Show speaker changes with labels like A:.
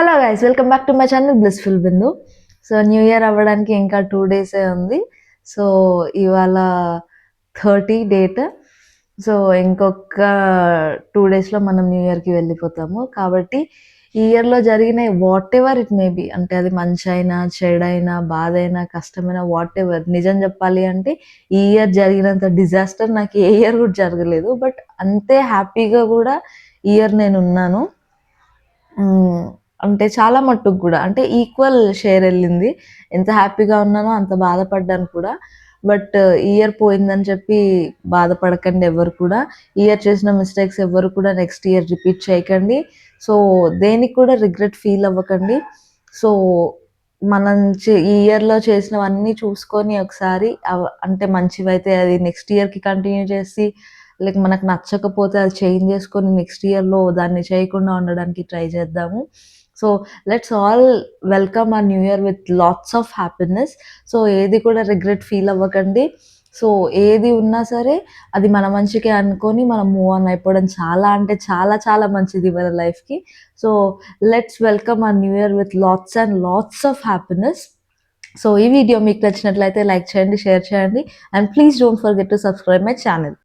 A: Hello guys, welcome back to my channel blissful Bindu. So new year అవ్వడానికి ఇంకా 2 days ఉంది. So ఇవాళ 30 date. So ఇంకొక 2 daysలో మనం న్యూ ఇయర్కి వెళ్ళిపోతాము. కాబట్టి ఈ ఇయర్లో జరిగిన what ever it may be, అంటే అది మంచి అయినా చెడైనా బాధ అయినా కష్టమైనా వాట్ ఎవర్, నిజం చెప్పాలి అంటే ఈ ఇయర్ జరిగినంత డిజాస్టర్ నాకు ఏ ఇయర్ కూడా జరగలేదు. బట్ అంతే హ్యాపీగా కూడా ఈ ఇయర్ నేను ఉన్నాను. అంటే చాలా మట్టుకు కూడా అంటే ఈక్వల్ షేర్ వెళ్ళింది. ఎంత హ్యాపీగా ఉన్నానో అంత బాధపడ్డాను కూడా. బట్ ఇయర్ పోయిందని చెప్పి బాధపడకండి ఎవరు కూడా. ఇయర్ చేసిన మిస్టేక్స్ ఎవరు కూడా నెక్స్ట్ ఇయర్ రిపీట్ చేయకండి. సో దేనికి కూడా రిగ్రెట్ ఫీల్ అవ్వకండి. సో మనం ఈ ఇయర్లో చేసినవన్నీ చూసుకొని ఒకసారి అంటే మంచివైతే అది నెక్స్ట్ ఇయర్కి కంటిన్యూ చేసి, లైక్ మనకు నచ్చకపోతే అది చేంజ్ చేసుకొని నెక్స్ట్ ఇయర్లో దాన్ని చేయకుండా ఉండడానికి ట్రై చేద్దాము. సో లెట్స్ ఆల్ వెల్కమ్ ఆ new year with lots of happiness. So ఏది కూడా రిగ్రెట్ ఫీల్ అవ్వకండి. సో ఏది ఉన్నా సరే అది మన మంచికే అనుకొని మనం మూవ్ ఆన్ అయిపోవడం చాలా అంటే చాలా చాలా మంచిది మన లైఫ్కి. సో లెట్స్ వెల్కమ్ ఆ new year with lots and lots of happiness. So ఈ వీడియో మీకు నచ్చినట్లయితే లైక్ చేయండి, షేర్ చేయండి, and please don't forget to subscribe my channel.